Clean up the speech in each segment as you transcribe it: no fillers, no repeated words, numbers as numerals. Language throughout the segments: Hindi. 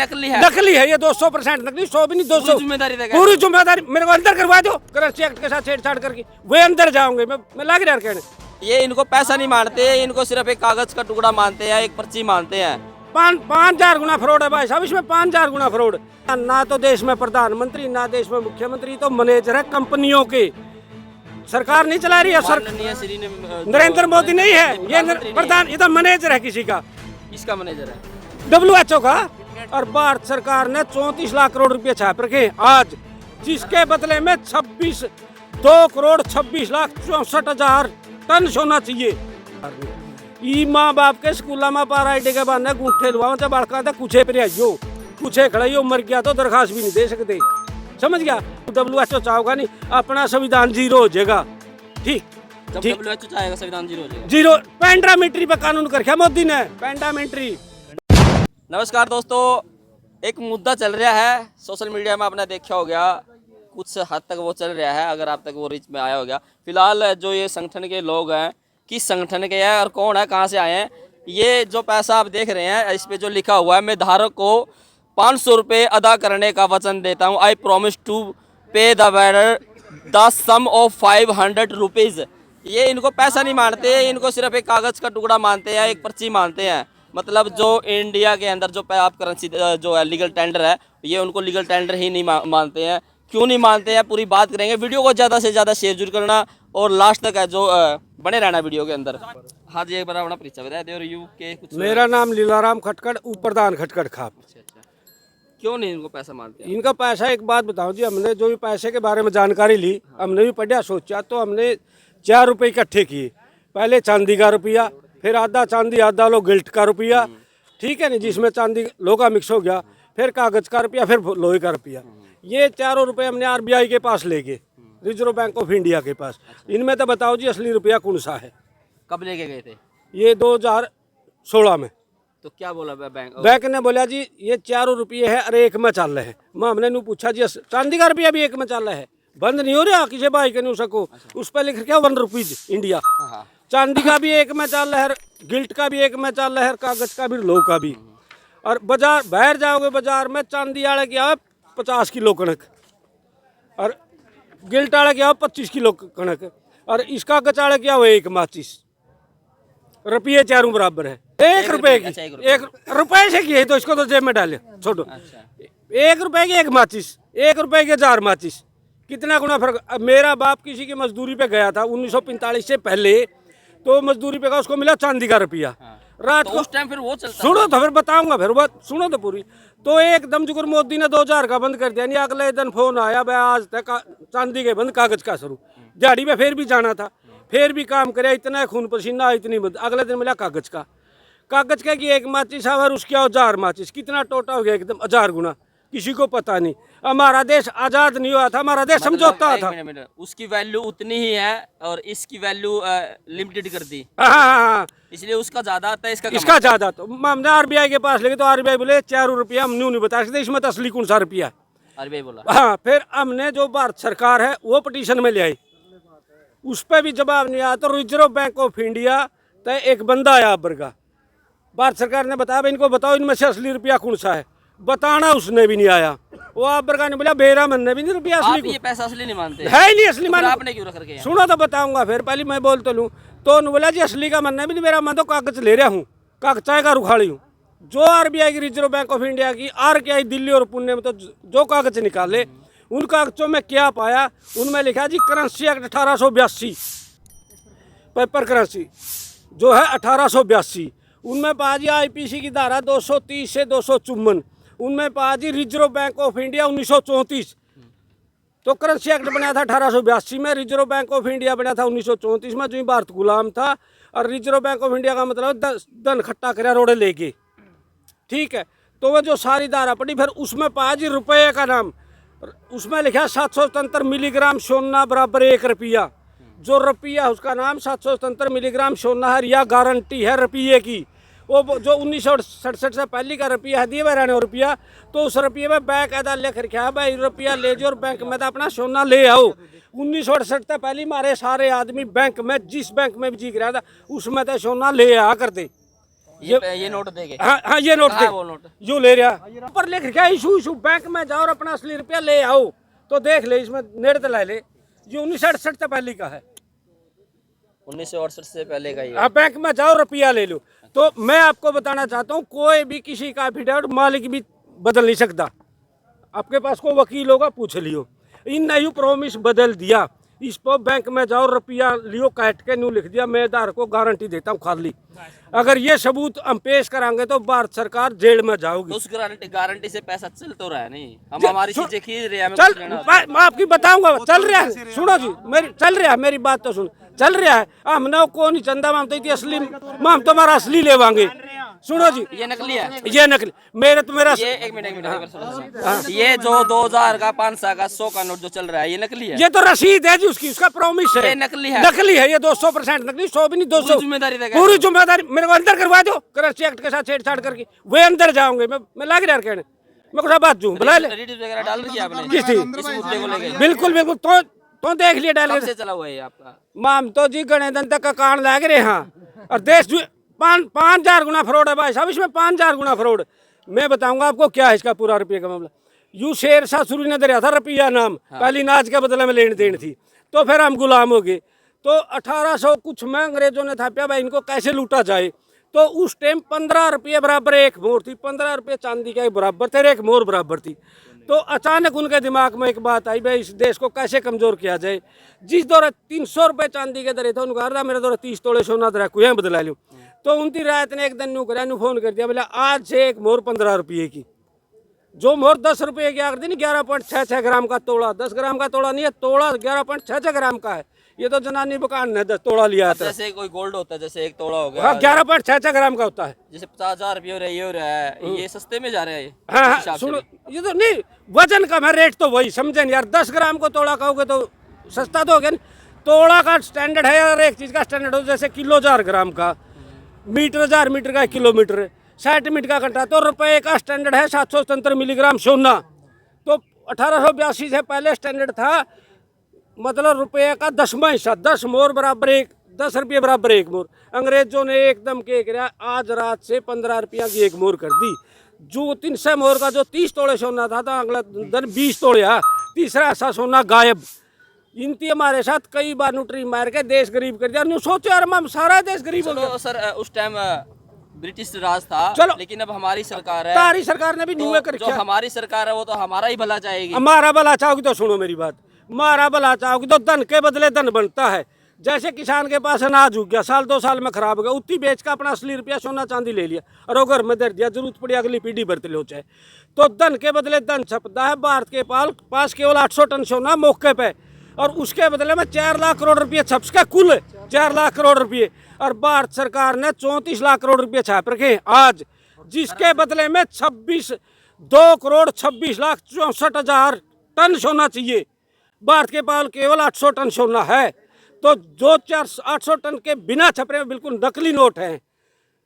नकली है? नकली है ये 200% नकली, 100 भी नहीं 200। जिम्मेदारी देगा? पूरी जिम्मेदारी मेरे को अंदर करवा दो करेंसी एक्ट के साथ छेड़छाड़ करके, वे अंदर जाऊंगे मैं लाग रहा कहने। ये इनको पैसा नहीं मानते, इनको सिर्फ एक कागज का टुकड़ा मानते हैं, एक पर्ची मानते हैं। 5,000 गुना फ्रॉड है भाई साहब, इसमें 5,000 गुना फ्रॉड। ना तो देश में प्रधानमंत्री, ना देश में मुख्यमंत्री, तो मैनेजर है कंपनियों के। सरकार नहीं चला रही है, नरेंद्र मोदी नहीं है ये प्रधान, ये तो मैनेजर है किसी का। इसका मैनेजर है WHO का। और भारत सरकार ने 34 लाख करोड़ रुपए छाप रखे आज, जिसके बदले में 2,26,64,64,000 टन सोना चाहिए। ई माँ बाप के स्कूल में पाराइटे के बाद गुंठे लुआ बड़का था कुछे पर आइयो, कुछे खड़ाइयो, मर गया तो दरखास्त भी नहीं दे सकते, समझ गया। WHO चाहोगा नहीं, अपना संविधान जीरो हो जाएगा। ठीक, जब WHO चाहेगा संविधान जीरो हो जाएगा। जीरो पेंड्रामेट्री पे कानून कर रखा मोदी ने, पेंड्रामेट्री। नमस्कार दोस्तों, एक मुद्दा चल रहा है सोशल मीडिया में, आपने देखा हो गया, कुछ हद तक वो चल रहा है, अगर आप तक वो रीच में आया हो गया। फिलहाल जो ये संगठन के लोग हैं, किस संगठन के हैं और कौन है, कहाँ से आए हैं, ये जो पैसा आप देख रहे हैं इस पे जो लिखा हुआ है, मैं धारक को 500 रुपये अदा करने का वचन देता हूँ। I promise to pay the bearer the sum of 500 rupees. ये इनको पैसा नहीं मानते, इनको सिर्फ एक कागज़ का टुकड़ा मानते हैं, एक पर्ची मानते हैं। मतलब जो इंडिया के अंदर जो आप करेंसी जो है लीगल टेंडर है, ये उनको लीगल टेंडर ही नहीं मानते हैं। क्यों नहीं मानते हैं पूरी बात करेंगे। वीडियो को ज़्यादा से ज़्यादा शेयर जरूर करना और लास्ट तक है जो बने रहना वीडियो के अंदर। हाँ जी, एक बार अपना परिचय बता दे। और यू के कुछ। मेरा नाम लीलाराम खटकड़, प्रधान खटकड़ खाप। क्यों नहीं इनको पैसा मानते? इनका पैसा, एक बात बताओ जी, हमने जो भी पैसे के बारे में जानकारी ली, हमने भी पढ़ा सोचा, तो हमने 4 रुपये इकट्ठे किए। पहले चांदी का रुपया, फिर आधा चांदी आधा लो गिल्ट का रुपया, ठीक है ना, जिसमें चांदी लोहा मिक्स हो गया, फिर कागज का रुपया, फिर लोहे का रुपया। ये चारों रुपये हमने RBI के पास ले गए, रिजर्व बैंक ऑफ इंडिया के पास। इनमें तो बताओ जी असली रुपया कौन सा है? कब लेके गए थे? ये 2016 में। तो क्या बोला बैंक ने बोला जी ये 4 रुपये है और एक में चल रहे हैं। मैं हमने नू पूछा जी चांदी का रुपया भी एक में चल रहा है, बंद नहीं हो रहा किसी भाई के नहीं सको। उस पर लिख रखा 1 रुपीज इंडिया। चांदी का भी एक में चल रहा है, गिल्ट का भी एक में चल रहा है, कागज का भी, लोह का भी। और बाजार बाहर जाओगे, बाजार में चांदी वाला क्या है 50 किलो कणक, और गिल्ट वाला क्या हो 25 किलो कणक, और इसका गचाड़ा क्या हो 1 माचिस। रुपये चारों बराबर है। 1 रुपए की, 1 रुपए से की है तो इसको तो जेब में डाले छोड़ो। 1 रुपए की 1 माचिस, 1 रुपए के 4 माचिस, कितना गुना फर्क। अब मेरा बाप किसी की मजदूरी पे गया था 1945 से पहले, तो मजदूरी पे का उसको मिला चांदी का रुपया। रात तो को उस टाइम फिर वो चलता, सुनो तो फिर बताऊंगा, फिर बात सुनो तो पूरी। तो एकदम जुगर मोदी ने 2000 का बंद कर दिया, नहीं अगले दिन फोन आया भाई आज तक चांदी के बंद, कागज का शुरू। दिहाड़ी में फिर भी जाना था, फिर भी काम करे, इतना खून पसीना, इतनी बंद। अगले दिन मिला कागज का, कागज का कि 1 माचिस और उसके 1000 माचिस, कितना टोटा हो गया एकदम 1000 गुना। किसी को पता नहीं। हमारा देश आजाद नहीं हुआ था, हमारा देश समझौता था। उसकी वैल्यू उतनी ही है और इसकी वैल्यू लिमिटेड कर दी। हाँ, इसलिए उसका ज्यादा आता है, इसका ज्यादा। तो हमने RBI के पास लेके, तो RBI बोले 4 रुपया हम नहीं बता सकते, इसमें तो असली कौन सा रुपया है, RBI बोला। हाँ, फिर हमने जो भारत सरकार है वो पिटीशन में ले आई, उस पर भी जवाब नहीं आया। तो रिजर्व बैंक ऑफ इंडिया तो एक बंदा आया अबर का, भारत सरकार ने बताया इनको बताओ इनमें से असली रुपया कौन सा है, बताना उसने भी नहीं आया। वो अबर का ने बोला बेरा मन ने भी नहीं रुपया असली, ये पैसा असली नहीं मानते है ही नहीं असली मान। आपने क्यों रख रखे हैं? सुनो तो बताऊंगा, फिर पहले मैं बोल तो लूँ। तो उन्होंने बोला जी असली का मन भी नहीं मेरा, मैं तो कागज ले रहा हूँ, कागजाई का रुखाड़ी हूँ। जो RBI की, रिजर्व बैंक ऑफ इंडिया की, RKI दिल्ली और पुणे में तो जो कागज निकाले, उन कागजों में क्या पाया, उनमें लिखा जी करेंसी एक्ट 1882, पेपर करेंसी जो है 1882। उनमें पाया जी IPC की धारा 230 से 254। उनमें पाया जी रिजर्व बैंक ऑफ इंडिया 1934। तो करेंसी एक्ट बना था 1882 में, रिजर्व बैंक ऑफ इंडिया बना था 1934 में, जो भारत गुलाम था। और रिजर्व बैंक ऑफ इंडिया का मतलब धन खट्टा कर रोड़े लेके, ठीक है। तो वह जो सारी धारा पड़ी, फिर उसमें पाया जी रुपये का नाम, उसमें लिखा 777 मिलीग्राम सोना बराबर 1 रुपया। जो रुपया उसका नाम 777 मिलीग्राम सोना है, या गारंटी है रुपये की। वो जो 1967 से पहले का रुपया है, दिए रहने रुपया, तो उस रुपये में बैंक अदा लिख रखा है भाई रुपया ले जाओ और बैंक में तो अपना सोना ले आओ। 1968 से पहले हमारे सारे आदमी बैंक में, जिस बैंक में भी जी रहा था उसमें तो सोना ले आ करते। ये नोट देंगे। हाँ ये नोट कहाँ है वो नोट? यू ले रहा ऊपर लिख क्या इशू इशू बैंक में जाओ और अपना असली रुपया ले आओ तो देख ले इसमें नेड़ तो ला ले। ये 1968 से पहले का है। 1968 से पहले का ये। आप बैंक में जाओ रुपया ले लो। तो मैं आपको बताना चाहता हूँ कोई भी किसी का एफिडेविट मालिक भी बदल नहीं सकता। आपके पास कोई वकील होगा पूछ लियो। इन यू प्रॉमिस बदल दिया इस पर बैंक में जाओ रुपया लियो काट के न्यू लिख दिया मैं आधार को गारंटी देता हूँ खाली। अगर ये सबूत हम पेश कराएंगे तो भारत सरकार जेल में जाओगी। तो उस गारंटी से पैसा चल तो रहा है नहीं, हम हमारी चीजें खरीद रहे हैं, हमें चल कुछ लेना है। मैं आपकी बताऊंगा चल रहा है। सुनो जी मेरी चल रहा है मेरी बात तो सुन चल रहा है। हम ना को नहीं चंदा हम तो असली हम तुम्हारा असली लेवांगे। सुनो जी ये नकली है। ये नकली मेरे तो मेरा ये एक मिनट सुनो। ये जो 2000 का 500 का 100 का नोट जो चल रहा है ये नकली है। ये तो रसीद है जी उसकी उसका प्रॉमिस है। ये नकली है। नकली है ये 200% नकली 100 भी नहीं 200 पूरी जिम्मेदारी देगा। पूरी जिम्मेदारी मेरे को अंदर करवा दो करेंसी एक्ट के साथ छेड़छाड़ करके वे अंदर जाऊंगे मैं लाग रहा कहने मैं कुछ बात जूँ बुला ले वगैरह डाल रही है आपने किस थी इस मुद्दे को लेके? बिल्कुल बिल्कुल तो देख लिया डाल कब के से चला हुआ है ये आपका? माम तो जी गणेदन तक का कान लाग रहे हाँ और देश 5,000 गुना फ्रॉड है भाई साहब इसमें 5,000 गुना फ्रॉड। मैं बताऊंगा आपको क्या है इसका पूरा रुपये का मामला। यू शेर शाह शुरू ने दरिया था रुपया नाम पहली नाच के बदले में लेन देन थी तो फिर हम गुलाम हो गए। तो 1800 कुछ में अंग्रेजों ने थाप्या भाई इनको कैसे लूटा जाए। तो उस टाइम 15 रुपये बराबर एक मोहर थी 15 रुपये चांदी का बराबर थे एक मोहर बराबर थी। तो अचानक उनके दिमाग में एक बात आई भाई इस देश को कैसे कमजोर किया जाए। जिस दौरे 300 रुपये चांदी के दरे थे उनका रहा मेरे दौरे 30 तोड़े सोना दरा कुछ बदला लूँ। तो उनकी रायत ने एक दिन न्यू करा फोन कर दिया बोला आज से एक मोहर 15 रुपये की जो मोहर 10 रुपये की आकर दी 11.66 ग्राम का तोड़ा 10 ग्राम का तोड़ा नहीं है तोड़ा 11.66 ग्राम का है। ये तो जनानी बुकान ने 10 तोड़ा लिया था। जैसे कोई गोल्ड होता है जैसे एक तोड़ा हो गया हाँ 11.66 ग्राम का होता है। जैसे 50,000 रुपये हो रहा है ये हो रहा है ये सस्ते में जा रहा है ये हाँ इस हाँ हिसाब से सुनो भी। ये तो नहीं वजन कम है रेट तो वही समझे नहीं यार 10 ग्राम को तोड़ा कहोगे तो सस्ता तो हो गया। तोड़ा का स्टैंडर्ड है यार एक चीज़ का स्टैंडर्ड हो जैसे किलो 1000 ग्राम का मीटर 1000 मीटर का किलोमीटर 60 मीटर का घंटा तो रुपये का स्टैंडर्ड है 777 मिलीग्राम सोना। तो 1882 से पहले स्टैंडर्ड था मतलब रुपये का 10वां हिस्सा 10 मोहर बराबर 10 रुपये बराबर एक मोहर। अंग्रेजों ने एकदम क्या किया आज रात से 15 रुपया की एक मोहर कर दी। जो 300 मोहर का जो 30 तोड़े सोना था तो अगला दिन 20 तोड़े है तीसरा ऐसा सोना गायब। इनती हमारे साथ कई बार न्यूट्री मार के देश गरीब कर दिया। सोचो यार हम सारा देश गरीब हो गया। चलो सर उस टाइम ब्रिटिश राज था चलो। लेकिन अब हमारी सरकार है तारी सरकार ने भी न्यू कर जो हमारी सरकार है वो तो हमारा ही भला चाहेगी। हमारा भला चाहोगी तो सुनो मेरी बात हमारा भला चाहोगी तो धन के बदले धन बनता है। जैसे किसान के पास अनाज उग गया साल 2 साल में खराब हो गया उतनी बेच का अपना असली रुपया सोना चांदी ले लिया और वो घर में दर दिया जरूरत पड़ी अगली पीढ़ी बरत लो चाहे। तो धन के बदले धन छपता है। भारत के पास केवल 800 टन सोना मौके पे और उसके बदले में 4 लाख करोड़ रुपये छप के कुल 4 लाख करोड़ रुपये और भारत सरकार ने 34 लाख करोड़ रुपये छाप रखे आज जिसके बदले में 2 करोड़ 26 लाख 64 हजार टन सोना चाहिए। भारत के पास केवल 800 टन सोना है। तो जो 800 टन के बिना छपरे में बिल्कुल नकली नोट हैं।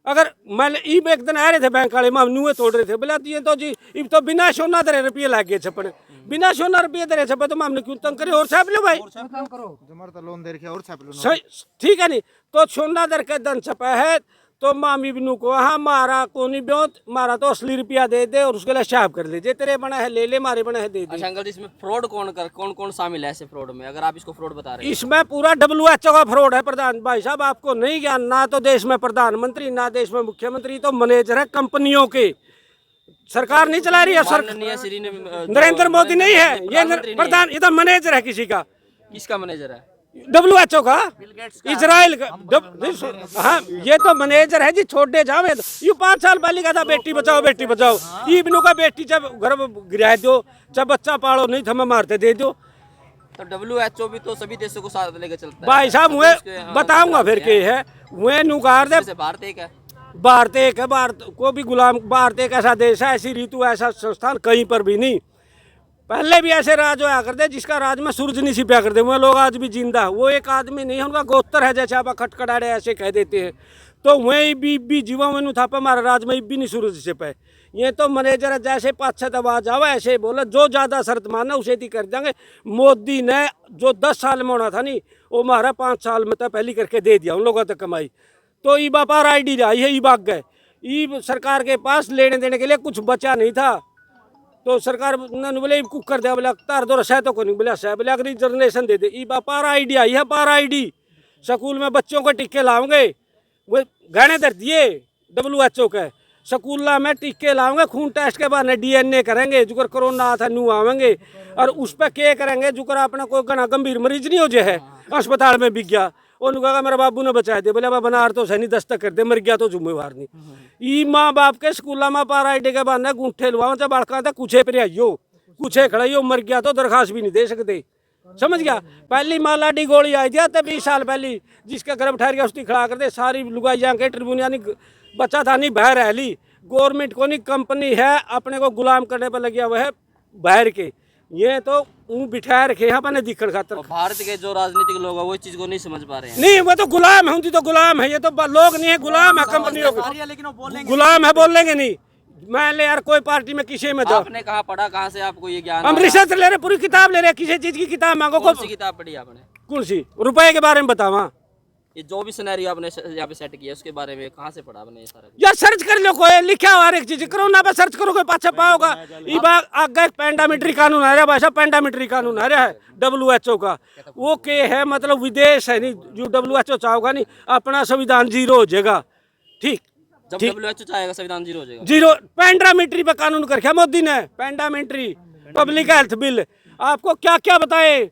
अगर मैं एक दिन आ रहे थे बैंक वाले में नुए तोड़ रहे थे बोला ये तो जी इब तो बिना सोना दरे रुपये लाग गए छपने बिना सोना रुपये दरे छपे तो हमने क्यों तंग करे और छाप लो भाई लोन दे रखे और छाप लो सही ठीक है नहीं। तो सोना दर के धन छपा है तो मामी बिनू को हाँ मारा को नहीं ब्योत मारा तो असली रुपया दे दे और उसके लिए छाप कर ले जे तेरे बना है ले ले मारे बना है दे दे। अच्छा अंकल जी इसमें फ्रॉड कौन शामिल है ऐसे फ्रॉड में अगर आप इसको फ्रॉड बता रहे हैं? इसमें पूरा WHO का फ्रॉड है प्रधान भाई साहब आपको नहीं ज्ञान ना तो देश में प्रधानमंत्री ना देश में मुख्यमंत्री तो मैनेजर है कंपनियों के सरकार नहीं चला रही है। माननीय श्री नरेंद्र मोदी नहीं है ये प्रधान ये तो मैनेजर है किसी का। किसका मैनेजर है? WHO का इजराइल का हाँ ये तो मैनेजर है जी छोड़े जाओ ये 5 साल पहले का था बेटी बचाओ ये बिनू का बेटी जब घर गिरा दो जब बच्चा पालो नहीं था मैं मारते दे दो। तो WHO भी तो सभी देशों को साथ लेकर चलता है भाई साहब मैं बताऊंगा फिर के है वे नुकार दे जैसे भारत एक है भारत को भी गुलाम भारत एक ऐसा देश है ऐसी ऋतु ऐसा संस्थान कहीं पर भी नहीं। पहले भी ऐसे राज होया करते जिसका राज में सूरज नहीं छिपया करते वो लोग आज भी जिंदा वो एक आदमी नहीं है उनका गोत्र है जैसे आप खटखटाड़े ऐसे कह देते हैं। तो वहीं भी जीवा में था हमारा राज में भी नहीं सूरज छिपे। ये तो मैनेजर जैसे 5-6 आवाज आवा ऐसे बोले जो ज़्यादा शर्त माना उसे ही कर देंगे। मोदी ने जो 10 साल में होना था नहीं वो हमारा 5 साल में तो पहली करके दे दिया उन लोगों तक कमाई। तो ई व्यापार ID रहा ये भाग गए ये सरकार के पास लेने देने के लिए कुछ बचा नहीं था। तो सरकार ने बोले कुक कर दिया, बोले तार दो रसा तो को नहीं, बोले सह बोले अगर रिजर्वेशन दे दे। ये पारा आईडी आई है, पारा आईडी स्कूल में बच्चों को टिक्के लाओगे, वो गहने दर दिए WHO के स्कूल में टिक्के लाओगे, खून टेस्ट के बाद DNA करेंगे, जुकर कोरोना था नू आवेंगे और उस पर क्या करेंगे, जुकर अपना कोई घना गंभीर मरीज नहीं हो जाए अस्पताल में बिक गया, उन्होंने कहा मेरे बाबू ने बचा दे, बोले अब बनार तो सही दस्तक कर दे, मर गया तो जिम्मेवार नहीं। ई माँ बाप के स्कूल में पारा आईडी के बाद गुंठे लुआओ चाहे बड़का था कुछे पर आइयो, कुछे खड़ाइयो, मर गया तो दरखास्त भी नहीं दे सकते, समझ गया। पहली मालाडी गोली आई दिया था 20 साल पहले, जिसका गर्भ ठहर गया उसकी खड़ा कर दे, सारी लुगाई जाके ट्रिब्यून यानी बच्चा था नहीं बाहर रह ली। गवर्नमेंट को नहीं, कंपनी है अपने को गुलाम करने पर लगे हुए है बाहर के, ये तो बिठा रखे हैं अपने दिखण खातर। भारत के जो राजनीतिक लोग हैं वो इस चीज को नहीं समझ पा रहे हैं। नहीं वो तो गुलाम है, उनकी तो गुलाम है, ये तो लोग नहीं है, गुलाम है कंपनियों के, लेकिन वो बोलेंगे गुलाम है, बोलेंगे नहीं। मान ले यार कोई पार्टी में किसी में जाओ, आपने कहाँ पढ़ा, कहाँ से आपको ये ज्ञान हम आया? रिसर्च ले रहे, पूरी किताब ले रहे, किसी चीज की किताब मांगो, कौन सी किताब पढ़ी आपने? कौन सी रुपए के बारे में बतावा। ये जो भी सिनेरियो आपने यहाँ पे सेट किया उसके बारे में कहाँ से पढ़ा आपने ये सारा? यार सर्च कर लो, कोई लिखा हुआ हर एक चीज, कोरोना पे सर्च करोगे पाछा पाओगा। ये बात आगे पेंडामिट्री कानून आ रहा है भाई साहब, पेंडामिट्री कानून आ रहा है WHO का, वो के है मतलब विदेश है नहीं, जो WHO चाहोगा नहीं अपना संविधान जीरो हो जाएगा। ठीक जब WHO चाहेगा संविधान जीरो हो जाएगा। जीरो पेंडामिट्री पे कानून कर मोदी ने, पेंडामिट्री पब्लिक हेल्थ बिल, आपको क्या क्या बताए